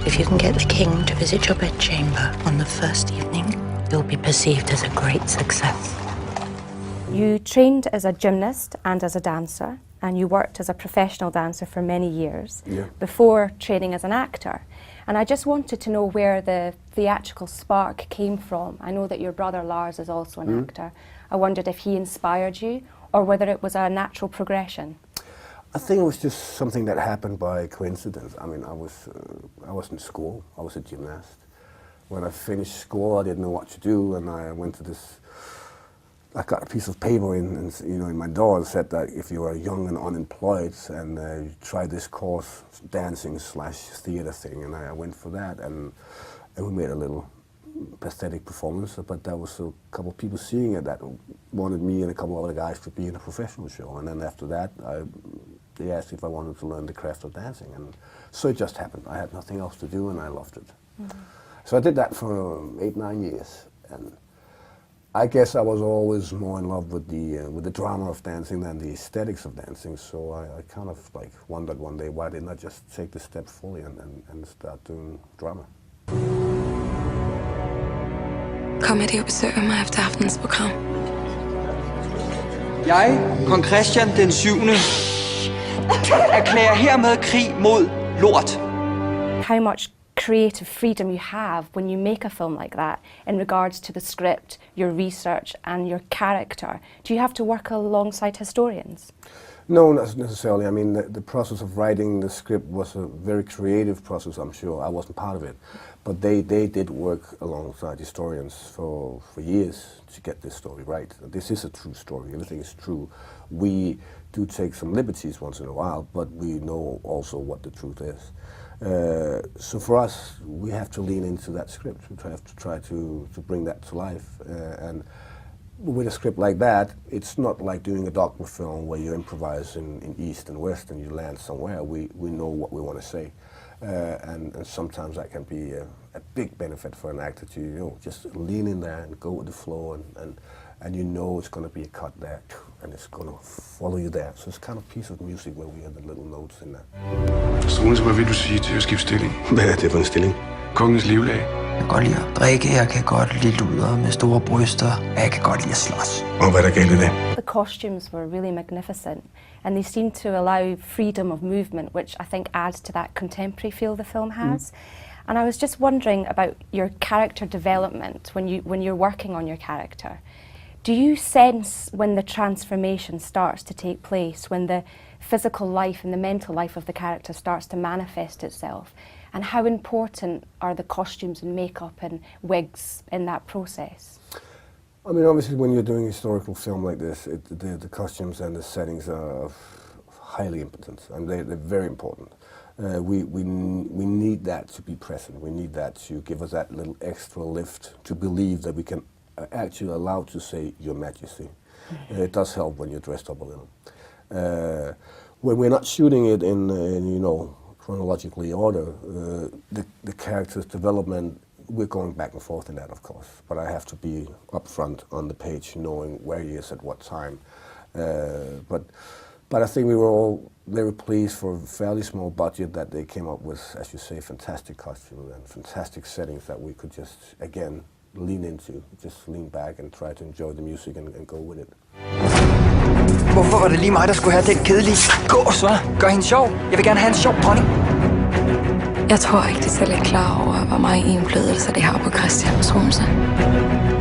If you can get the king to visit your bedchamber on the first evening, you'll be perceived as a great success. You trained as a gymnast and as a dancer, and you worked as a professional dancer for many years before training as an actor. And I just wanted to know where the theatrical spark came from. I know that your brother Lars is also an actor. I wondered if he inspired you or whether it was a natural progression. I think it was just something that happened by coincidence. I mean, I was in school. I was a gymnast. When I finished school, I didn't know what to do, and I went to this. I got a piece of paper in my door and said that if you are young and unemployed and you try this course, dancing/theater thing, and I went for that, and we made a little pathetic performance, but there was a couple of people seeing it that wanted me and a couple of other guys to be in a professional show, and then after that, they asked if I wanted to learn the craft of dancing, and so it just happened. I had nothing else to do, and I loved it. So I did that for 8-9 years, and I guess I was always more in love with the drama of dancing than the aesthetics of dancing. So I kind of like wondered one day, why didn't I just take the step fully and start doing drama? Kom med og besøg mig efter aftenens program. Jeg, kong Christian den 7. erklærer hermed krig mod lort. How much creative freedom you have when you make a film like that in regards to the script, your research and your character. Do you have to work alongside historians? No, not necessarily. I mean, the process of writing the script was a very creative process, I'm sure. I wasn't part of it. But they did work alongside historians for years to get this story right. This is a true story. Everything is true. We do take some liberties once in a while, but we know also what the truth is. So for us, we have to lean into that script. We have to try to bring that to life. And with a script like that, it's not like doing a documentary film where you improvise in East and West and you land somewhere. We know what we want to say. And sometimes that can be a big benefit for an actor to just lean in there and go with the flow, and you know it's going to be a cut there, and it's going to follow you there. So it's kind of a piece of music where we have the little notes in there. Strunes, hvad vil du sige til at skifte stilling? Hvad er det for en stilling? Kongens livlag. Jeg kan godt lide at drikke, jeg kan godt lide luder med store bryster, og jeg kan godt lide at slås. Og hvad er der galt i det? The costumes were really magnificent, and they seem to allow freedom of movement, which I think adds to that contemporary feel the film has. And I was just wondering about your character development when you're working on your character. Do you sense when the transformation starts to take place, when the physical life and the mental life of the character starts to manifest itself? And how important are the costumes and makeup and wigs in that process? I mean, obviously, when you're doing a historical film like this, the costumes and the settings are highly important, and they're very important. We need that to be present. We need that to give us that little extra lift to believe that we can actually allow to say Your Majesty. It does help when you're dressed up a little. When we're not shooting it in chronologically order, the character's development, we're going back and forth in that, of course. But I have to be upfront on the page, knowing where he is at what time. But I think we were all very pleased for a fairly small budget that they came up with, as you say, fantastic costumes and fantastic settings that we could just, again, lean into. Just lean back and try to enjoy the music and go with it. Hvorfor var det lige mig, der skulle have den kedelige gås, hva'? Gør hende sjov. Jeg vil gerne have en sjov dronning. Jeg tror ikke, de selv er klar over, hvor meget indflydelse det har på Christian Struense.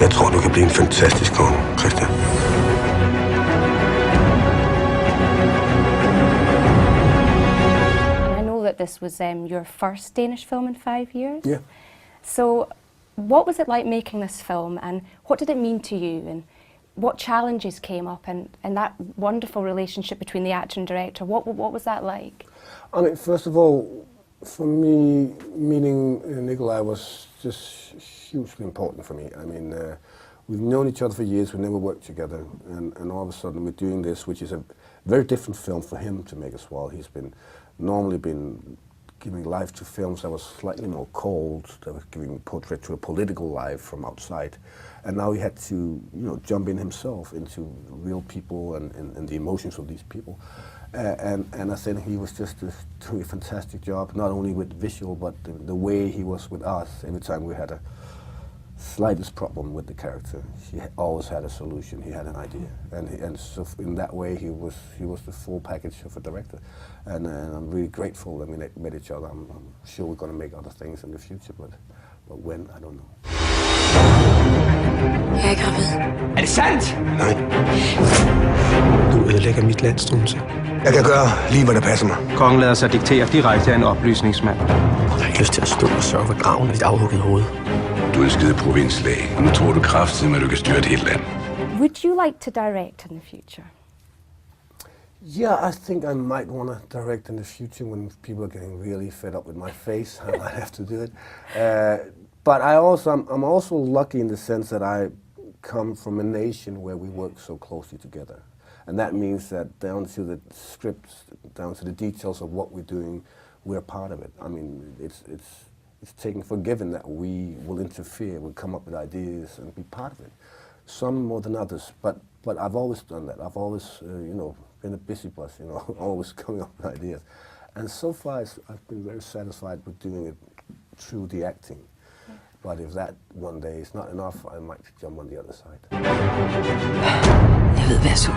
Jeg tror, du kan blive en fantastisk konge, Christian. I know that this was your first Danish film in 5 years. Yeah. So what was it like making this film, and what did it mean to you, and what challenges came up, and that wonderful relationship between the actor and director? What was that like? I mean, first of all, for me, meeting Nikolai was just hugely important for me. I mean, we've known each other for years, we never worked together, and all of a sudden we're doing this, which is a very different film for him to make as well. He's normally been giving life to films that was slightly more cold, that was giving portrait to a political life from outside. And now he had to, jump in himself into real people and the emotions of these people. And I think he was just doing a fantastic job, not only with visual, but the way he was with us. Every time we had a slightest problem with the character, he always had a solution. He had an idea, and so in that way, he was the full package of a director. And I'm really grateful that we met each other. I'm sure we're going to make other things in the future, but when, I don't know. Jeg er gravid. Er det sandt? Nej. Du ødelægger mit land, Struensee. Jeg kan gøre lige, hvad der passer mig. Kongen lader sig diktere direkte af en oplysningsmand. Jeg har ikke lyst til at stå og sørge for graven af dit afhuggede hoved. Du er en skide provinslæge, og nu tror du kraftigt, at du kan styre et helt land. Would you like to direct in the future? Yeah, I think I might want to direct in the future when people are getting really fed up with my face. I might have to do it. But I'm also lucky in the sense that I come from a nation where we work so closely together. And that means that down to the scripts, down to the details of what we're doing, we're part of it. I mean, it's taken for given that we will interfere, we'll come up with ideas and be part of it. Some more than others, but I've always done that. I've always, been a busy bus, always coming up with ideas. And so far, I've been very satisfied with doing it through the acting. But if that one day is not enough, I might jump on the other side. Jeg ved, hvad jeg så.